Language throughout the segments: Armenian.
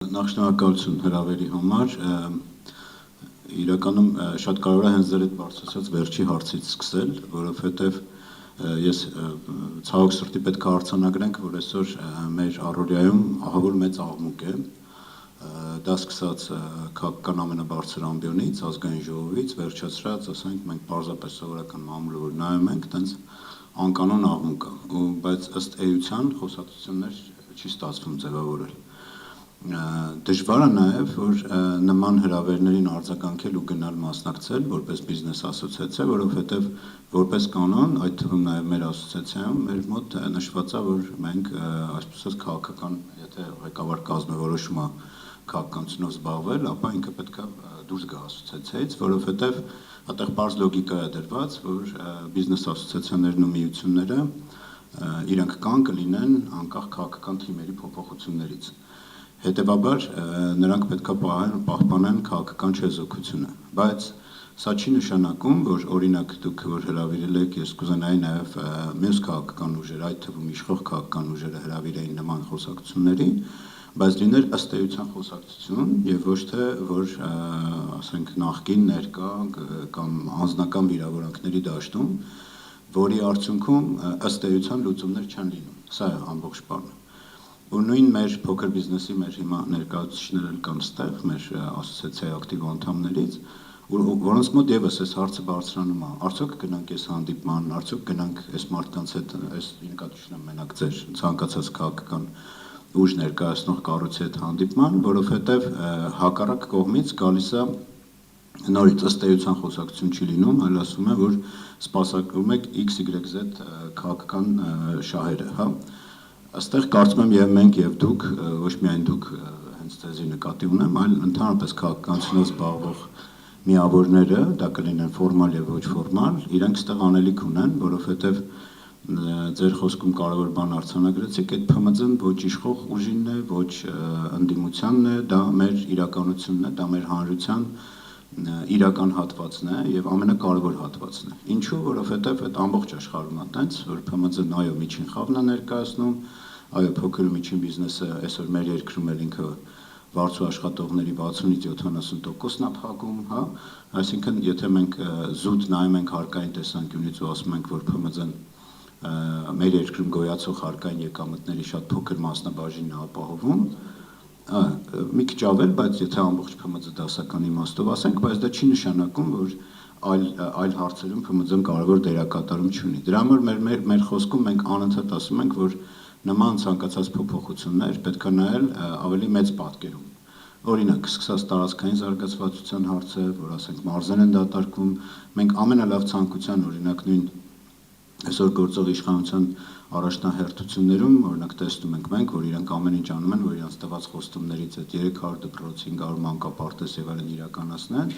Նախ շնորհակալություն հրավերի համար, իրականում շատ կարևոր է հենց ձեր այդ բարձրացած վերջի հարցից սկսել, որովհետև ես ցավոք սրտի պետք է արձանագրենք, որ այսօր մեր առօրյայում ահավոր մեծ աղմուկ է, դա սկսած քաղաքական ամենաբարձր ամբիոնից, ազգային ժողովից, վերջացրած, ասենք մենք պարզապես սովորական մամուլը որ նայում ենք, տենց անկանոն աղմուկ է, բայց ըստ էության խոսակցություններ չի ստացվում ձևավորել։ Դժվար է նաև, որ նման հրավերներին արձագանքել ու գնալ մասնակցել որպես բիզնես ասոցիացիա, որովհետև որպես կանոն, այդ թվում նաև մեր ասոցիացիայում, մեր մոտ նշված է, որ մենք այսպես ասած քաղաքական, եթե ղեկավար կազմավորոշումը քաղաքականությունով զբաղվել, ապա ինքը պետք է դուրս գա ասոցիացիայից, որովհետև այդտեղ պարզ լոգիկա է դրված, որ բիզնես ասոցիացիաներն ու միությունները իրենք կան կլինեն անկախ քաղաքական թիմերի փոփոխություններից։ Հետևաբար նրանք պետք է պահպանեն քաղաքական չեզոքությունը, բայց սա չի նշանակում, որ օրինակ դուք որ հրավիրել եք, ես կուզենայի նաև մյուս քաղաքական ուժեր, այդ թվում իշխող քաղաքական ուժերը հրավիրեին նման խոսակցությունների, բայց լիներ ըստ էության խոսակցություն եւ ոչ թե որ ասենք նախկին ներկա կամ անձնական վիրավորանքների դաշտում, որի արդյունքում ըստ էության լուծումներ չեն լինում։ Սա է ամբողջ բանը։ Ու նույն մեր փոքր բիզնեսի մեր հիմա ներկայացուցիչներ կան ստեղ, մեր ասոցիացիայի ակտիվ անդամներից, որոնց մոտ եւս այս հարցը բարձրանում է։ Արդյոք գնանք այս հանդիպման, արդյոք գնանք այս մարդկանց հետ, այս ինքնատիպ մենակ ձեր ցանկացած քաղաքական ուժ ներկայացնող կառույցի հետ հանդիպման, որովհետև հակառակ կողմից գալիս է նորից ըստ էության խոսակցություն չի լինում, այլ ասում է, որ սպասարկում եք XYZ քաղաքական շահերը, հա։ Այստեղ կարծում եմ եւ մենք եւ դուք, ոչ միայն դուք հենց ձեզի նկատի ունեմ, այլ ընդհանրապես քաղաքականությունով զբաղվող միավորները, դա կլինեն ֆորմալ եւ ոչ ֆորմալ, իրենք ստեղ անելիք ունեն, որովհետեւ ձեր խոսքում կարևոր բան արձանագրեցիք, այդ ՓՄԶ-ն ոչ իշխող ուժինն է, ոչ ընդդիմությանն է, դա մեր իրականությունն է, դա մեր հանրության իրական հատվածն է եւ ամենակարևոր հատվածն է։ Ինչու, որովհետեւ այդ ամբողջ աշխարհում է տենց, որ ՓՄԶ-ն այո միջին խավն է ներկայացնում, այո փոքր ու միջին բիզնեսը այսօր մեր երկրում էլ ինքը վարձու աշխատողների 60-ից 70%-ն է փակում, հա, այսինքն եթե մենք զուտ նայում ենք հարկային տեսանկյունից ու ասում ենք, որ ՓՄԶ-ն մեր երկրում գոյացող հարկային եկամուտների շատ փոքր մասնաբաժինն է ապահովում, մի քիչ ավել, բայց եթե ամբողջ ՓՄԶ դասական իմաստով ասենք, բայց դա չի նշանակում, որ այլ հարցերում ՓՄԶ-ն կարևոր դերակատարում չունի։ Դրա համար մեր խոսքում մենք անընդհատ ասում ենք, որ նման ցանկացած փոփոխություններ պետք է նայել ավելի մեծ պատկերում։ Օրինակ, սկսած տարածքային զարգացվածության հարցը, որ ասենք մարզեր են դատարկվում, մենք ամենալավ ցանկության օրինակ նույն այսօր գործող իշխանության առաջնահերթություններում, օրինակ տեսնում ենք մենք, որ իրենք ամեն ինչ անում են, որ իրենց տված խոստումներից այդ 300 դպրոց, 500 մանկապարտեզ եւ այլն իրականացնեն,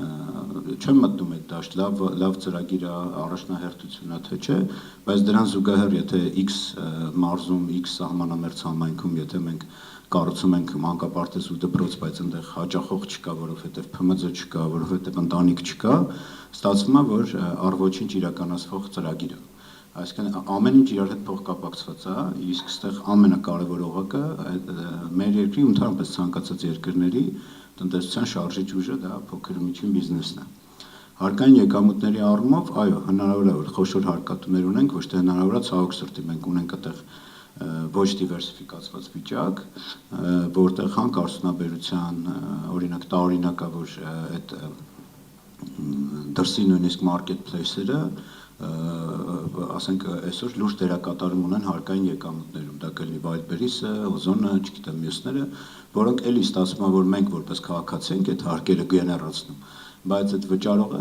չեմ մտնում այդ դաշտ, լավ ծրագիր է, առաջնահերթություն է, թե չէ, բայց դրան զուգահեռ, եթե X մարզում, X սահմանամերձ համայնքում, եթե մենք կառուցում ենք մանկապարտեզ ու դպրոց, բայց այնտեղ հաճախող չկա, որովհետև ՓՄԶ չկա, որովհետև ընտանիք չկա, ստացվում է, որ առ ոչինչ իրականացվող ծրագիր է։ Այսինքն ամեն ինչ իրար հետ փոխկապակցված է, իսկ այստեղ ամենակարևոր օղակը մեր երկրի ու ընդհանրապես ցանկացած երկրների տնտեսության շարժիչ ուժը դա փոքր ու միջին բիզնեսն է։ Հարկային եկամուտների առումով, այո, հնարավոր է որ խոշոր հարկատուներ ունենք, ոչ թե հնարավոր է ցավոք սրտի մենք ունենք այդտեղ ոչ դիվերսիֆիկացված վիճակ, որտեղ հանքարդյունաբերության, օրինակ տարօրինակ է, որ այդ դրսի նույնիսկ մարքեթփլեյսերը, ասենք այսօր լուրջ դերակատարում ունեն հարկային եկամուտներում, դա կլինի Վայլբերիսը, Օզոնը, չգիտեմ մյուսները, որոնք էլի ստացվում է, որ մենք որպես քաղաքացի ենք այդ հարկերը գեներացնում, բայց այդ վճարողը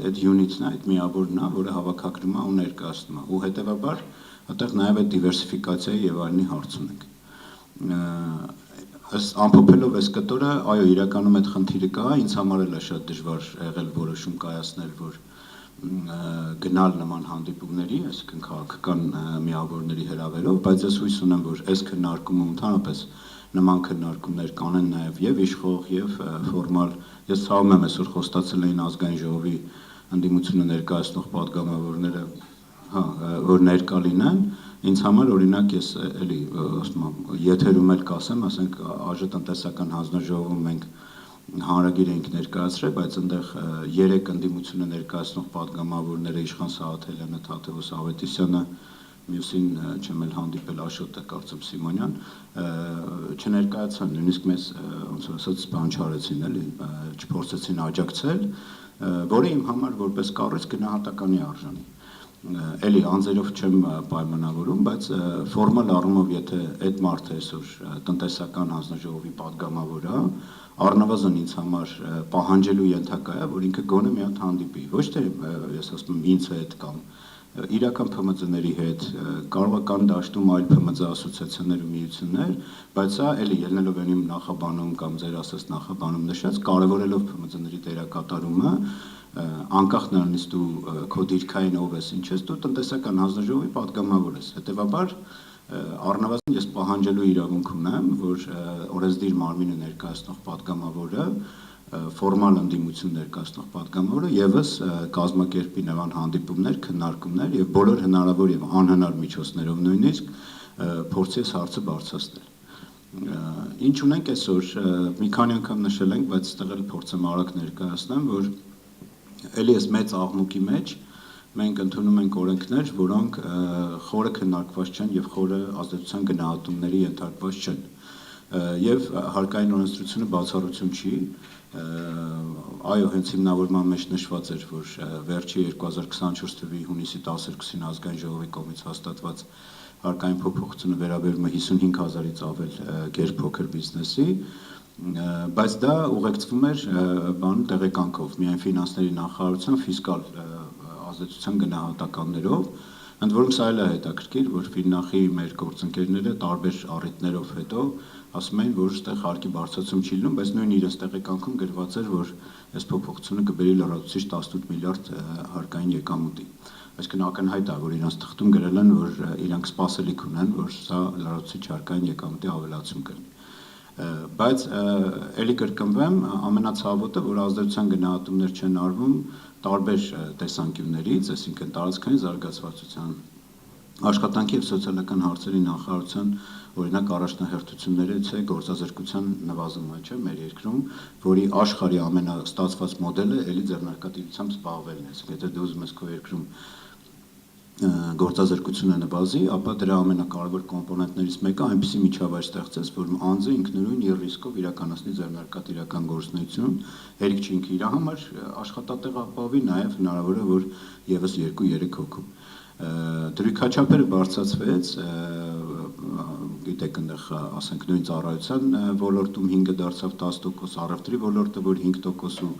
այդ յունիտն է, այդ միավորն է, որը հավաքագրում է ու ներկայացնում է, ու հետևաբար այդտեղ նաև այդ դիվերսիֆիկացիայի եւ այլնի հարց ունենք։ Ամփոփելով այս կտորը, այո, իրականում այդ խնդիրը կա, ինձ համար էլ է շատ դժվար եղել որոշում կայացնել, որ գնալ նման հանդիպումների, այսինքն քաղաքական միավորների հրավերով, բայց ես հույս ունեմ, որ այս քննարկումը ընդհանրապես նման քննարկումներ կանեն նաև եւ իշխող եւ ֆորմալ։ Ես ցավում եմ այսօր խոստացել էին ազգային ժողովի ընդդիմությունը ներկայացնող պատգամավորները, հա, որ ներկա լինեն, Ինձ համար օրինակ ես էլի եթերում էլ կասեմ, ասենք ԱԺ տնտեսական հանձնաժողովում մենք հանրագիր ենք ներկայացրել, բայց այնտեղ 3 ընդդիմությունը ներկայացնող պատգամավորները Իշխան Սաղաթելյանը, Թադևոս Ավետիսյանը, մյուսին չեմ էլ հանդիպել Աշոտ է կարծեմ Սիմոնյան, չներկայացան, նույնիսկ մեզ ոնց ասած բան չարեցին էլի, չփորձեցին աջակցել, որը իմ համար որպես կառույց գնահատականի արժանի։ Էլի անձերով չեմ պայմանավորում, բայց ֆորմալ առումով եթե այդ մարդը այսօր տնտեսական հանձնաժողովի պատգամավոր է, առնվազն ինձ համար պահանջելու ենթակա է, որ ինքը գոնե մի հատ հանդիպի, ոչ թե ես ասում եմ ինձ հետ կամ իրական ՓՄԶ-ների հետ, կարող է կան դաշտում այլ ՓՄԶ ասոցիացիաներ ու միություններ, բայց սա էլի ելնելով իմ նախաբանում կամ ձեր ասած նախաբանում նշած, կարևորելով ՓՄԶ-ների դերակատարումը, անկախ նրանից դու քո դիրքային ով ես, ինչ ես, դու տնտեսական հանձնաժողովի պատգամավոր ես, հետևաբար առնվազն ես պահանջելու իրավունք ունեմ, որ օրենսդիր մարմինը ներկայացնող պատգամավորը, ֆորմալ ընդդիմություն ներկայացնող պատգամավորը եւս կազմակերպի նրան հանդիպումներ, քննարկումներ եւ բոլոր հնարավոր եւ անհնար միջոցներով նույնիսկ փորձի այս հարցը բարձրացնել։ Ինչ ունենք այսօր, մի քանի անգամ նշել ենք, բայց այստեղ էլ փորձեմ արագ ներկայացնեմ, որ էլի այս մեծ աղմուկի մեջ մենք ընդունում ենք օրենքներ, որոնք խորը քննարկված չեն եւ խորը ազդեցության գնահատումների ենթարկված չեն։ Եվ հարկային օրենսդրությունը բացառություն չի, այո, հենց հիմնավորման մեջ նշված էր, որ վերջի 2024 թվականի հունիսի 12-ին ազգային ժողովի կողմից հաստատված հարկային փոփոխությունը վերաբերում է 55,000-ից ավել գերփոքր բիզնեսի, բայց դա ուղեկցվում էր տեղեկանքով, միայն ֆինանսների նախարարության ֆիսկալ ազդեցության գնահատականներով, ընդ որում սա էլ է հետաքրքիր, որ Ֆիննախի մեր գործընկերները տարբեր առիթներով հետո ասում էին, որ այստեղ հարկի բարձրացում չի լինում, բայց նույն իրենց տեղեկանքում գրված էր, որ այս փոփոխությունը կբերի լրացուցիչ 18 միլիարդ հարկային եկամուտի։ Այսինքն ակնհայտ է, որ իրենց թղթում գրել են, որ իրանք սպասելիք ունեն, որ սա լրացուցիչ հարկային եկամուտի ավելացում կլինի։ Բայց էլի կրկնվեմ, ամենացավոտը, որ ազդեցության գնահատումներ չեն արվում տարբեր տեսանկյուններից, այսինքն տարածքային զարգացվածության, աշխատանքի եւ սոցիալական հարցերի նախարարության օրինակ առաջնահերթություններից է գործազրկության նվազումը, չէ՞, մեր երկրում, որի աշխարհի ամենաստացված մոդելը էլի ձեռնարկատիրությամբ զբաղվելն է, այսինքն եթե դու ուզում ես քո երկրում գործազրկությունը նվազի, ապա դրա ամենակարևոր կոմպոնենտներից մեկը այնպիսի միջավայր ստեղծես, որ անձը ինքնուրույն իր ռիսկով իրականացնի ձեռնարկատիրական գործունեություն, հերիք չի ինքը իր համար աշխատատեղ ապահովի, նաև հնարավոր է, որ եւս 2-3 հոգու։ Դրույքաչափերը բարձրացվեց, գիտեք, այնտեղ ասենք նույն ծառայության ոլորտում 5-ը դարձավ 10%, առևտրի ոլորտը, որ 5% ու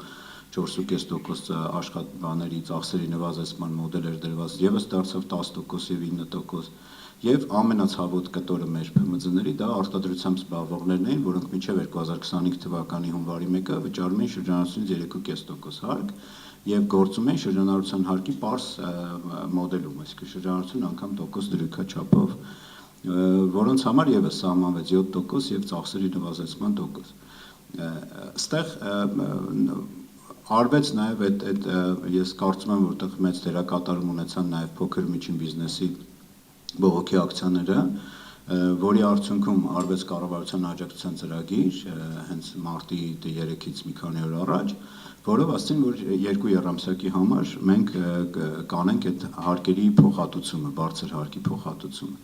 4.5% աշխատբաների ծախսերի նվազեցման մոդել էր դրված, եւս դարձավ 10% եւ 9%, եւ ամենացավոտ կտորը մեր ՓՄԶ-ների դա արտադրությամբ զբաղվողներն էին, որոնք մինչեւ 2025 թվականի հունվարի 1-ը վճարում էին շրջանառությունից 3.5% հարկ եւ գործում էին շրջանառության հարկի պարզ մոդելում, այսինքն շրջանառություն անգամ տոկոս դրույքաչափով, որոնց համար եւս սահմանվեց 7% եւ ծախսերի նվազեցման տոկոս։ Այստեղ արվեց նաև այդ ես կարծում եմ, որտեղ մեծ դերակատարում ունեցան նաև փոքր միջին բիզնեսի բողոքի ակցիաները, որի արդյունքում արվեց կառավարության աջակցության ծրագիր, հենց մարտի 3-ից մի քանի օր առաջ, որով ասցին, որ 2 եռամսյակի համար մենք կանենք այդ հարկերի փոխհատուցումը, բարձր հարկի փոխհատուցումը։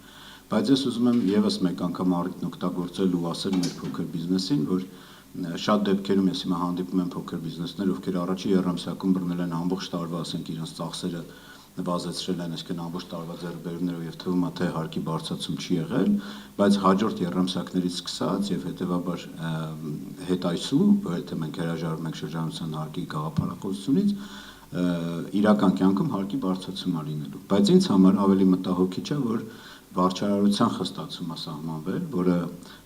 Բայց ես ուզում եմ եւս մեկ անգամ առիթն օգտագործել ու ասել մեր փոքր բիզնեսին, որ շատ դեպքերում ես հիմա հանդիպում եմ փոքր բիզնեսներ, ովքեր առաջի եռամսյակում բռնել են ամբողջ տարվա, ասենք իրենց ծախսերը նվազեցրել են, այսինքն ամբողջ տարվա ձեռքբերումներով եւ թվում է թե հարկի բարձրացում չի եղել, բայց հաջորդ եռամսյակներից սկսած եւ հետեւաբար հետայսու, եթե մենք հրաժարվում ենք շրջանառության հարկի գաղափարախոսությունից, իրական կյանքում հարկի բարձրացում է լինելու։ Բայց ինձ համար ավելի մտահոգիչ է, որ վարչարարության խստացում է սահմանվել, որը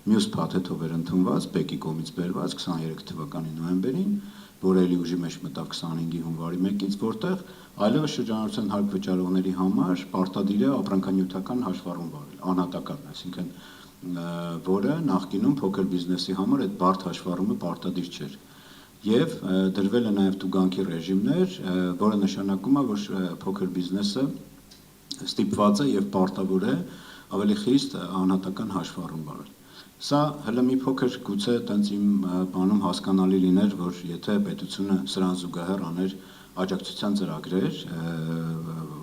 մյուս փաթեթով էր ընդունված, ՊԵԿ-ի կողմից բերված 23 թվականի նոյեմբերին, որը էլի ուժի մեջ մտավ 25-ի հունվարի 1-ից, որտեղ այլևս շրջանառության հարկ վճարողների համար պարտադիր է ապրանքանյութական հաշվառում վարել, անհատական, այսինքն որը նախկինում փոքր բիզնեսի համար այդ բարդ հաշվառումը պարտադիր չէր։ Եվ դրվել է նաև տուգանքի ռեժիմներ, որը նշանակում է, որ փոքր բիզնեսը ստիպված է եւ պարտավոր է ավելի խիստ անհատական հաշվառում վարել։ Սա հələ մի փոքր գուցե տենց իմ բանում հասկանալի լիներ, որ եթե պետությունը սրան զուգահեռ աներ աջակցության ծրագրեր,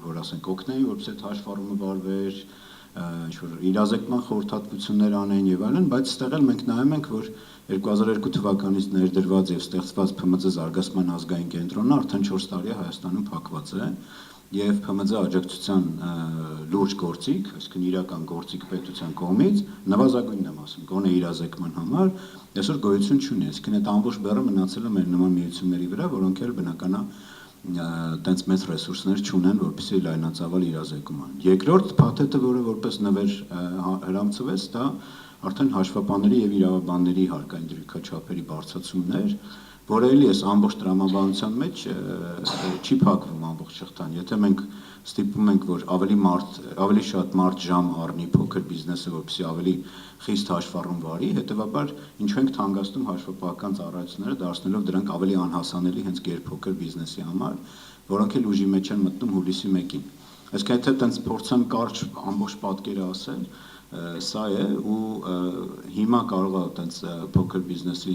որ ասենք օգնեին, որպեսզի այդ հաշվառումը վարվեր, ինչ-որ իրազեկման խորհրդատվություններ անեն եւ այլն, բայց ստեղ էլ մենք նայում ենք, որ 2002 թվականից ներդրված եւ ստեղծված ՓՄԶ զարգացման ազգային կենտրոնը արդեն 4 տարի է Հայաստանում փակված է եւ ՓՄԶ աջակցության լուրջ գործիք, այսինքն իրական գործիք պետության կողմից նվազագույնն եմ ասում, գոնե իրազեկման համար այսօր գոյություն չունի, այսինքն այդ ամբողջ բեռը մնացել է մեր նման միությունների վրա, որոնք էլ բնականա տենց մեծ ռեսուրսներ չունեն, որպեսզի լայնածավալ իրազեկում անեն։ Երկրորդ փաթեթը, որը որպես նվեր հրամցվեց, դա արդեն հաշվապանների եւ իրավաբանների հարկային դրույքաչափերի բարձրացումն էր, որը էլի էս ամբողջ տրամաբանության մեջ չի փակվում ամբողջ շղթան։ Եթե մենք ստիպում ենք, որ ավելի շատ մարդ ժամ առնի փոքր բիզնեսը, որպեսզի ավելի խիստ հաշվառում վարի, հետեւաբար ինչու ենք թանկացնում հաշվապահական ծառայությունները, դարձնելով դրանք ավելի անհասանելի հենց գերփոքր բիզնեսի համար, որոնք էլ ուժի մեջ են մտնում հուլիսի 1-ին։ Այսինքն եթե տենց փորձեմ կարճ ամբողջ պատկերը ասել, սա է ու հիմա կարող է տենց փոքր բիզնեսի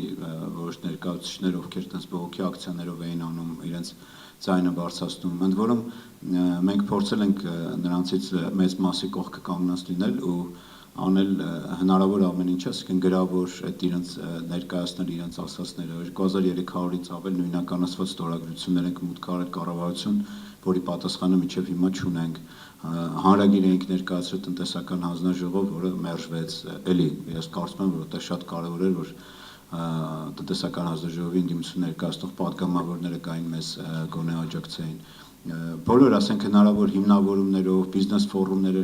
որոշ ներկայացուցիչներ, ովքեր տենց բողոքի ակցիաներով էին անում, իրենց ձայնը բարձրացնում, ընդ որում մենք փորձել ենք նրանցից մեծ մասի կողքը կանգնած լինել ու անել հնարավոր ամեն ինչ, այսինքն գրավոր այդ իրենց ներկայացնել իրենց ասածները 2300-ից ավել նույնականացված ստորագրություններ ենք մուտք արել կառավարություն, որի պատասխանը մինչև հիմա չունենք։ Հանրագիր էինք ներկայացրել տնտեսական հանձնաժողով, որը մերժվեց։ Էլի ես կարծում եմ, որ դա շատ կարևոր էր, որ տնտեսական հանձնաժողովի ընդդիմություն ներկայացնող պատգամավորները կային մեզ գոնե աջակցեին։ Բոլոր, ասենք, հնարավոր հիմնավորումներով, բիզնես ֆորումները,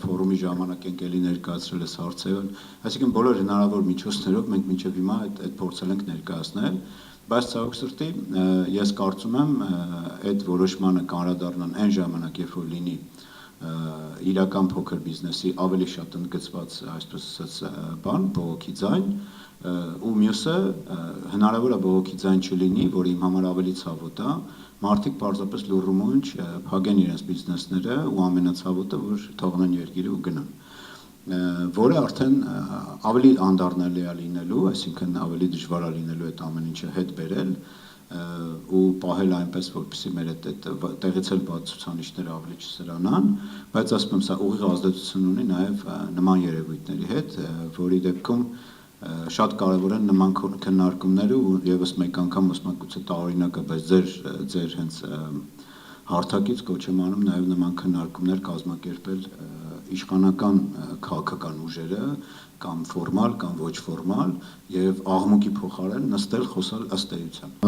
ֆորումի ժամանակ ենք էլի ներկայացրել այս հարցերը, այսինքն բոլոր հնարավոր միջոցներով մենք մինչև հիմա այդ փորձել ենք ներկայացնել, բայց ցավոք սրտի ես կարծում եմ այդ որոշմանը կանրադառնան այն ժամանակ, երբ որ լինի իրական փոքր բիզնեսի ավելի շատ ընդգծված, այսպես ասած, բողոքի ձայն, ու մյուսը հնարավոր է բողոքի ձայն չլինի, որ իմ համար ավելի ցավոտ է, մարդիկ պարզապես լուռումունջ փակեն իրենց բիզնեսները ու ամենացավոտը, որ թողնեն երկիրը ու գնան, որը արդեն ավելի անդառնալի է լինելու, այսինքն ավելի դժվար է լինելու այդ ամեն ինչը հետ բերել ու պահել այնպես, որպեսզի մեր այդ տեղից էլ բաց ցուցանիշները ավելի չսրանան, բայց ասում եմ, սա ուղիղ ազդեցություն ունի նաև նման երևույթների հետ, որի դեպքում շատ կարևոր են նման քննարկումները ու եւս մեկ անգամ մասնակցությունը տարօրինակ է, բայց ձեր հենց հարթակից կոչ եմ անում նաև նման քննարկումներ կազմակերպել իշխանական քաղաքական ուժերը կամ ֆորմալ կամ ոչ ֆորմալ եւ աղմուկի փոխարեն նստել խոսալ ըստ էության։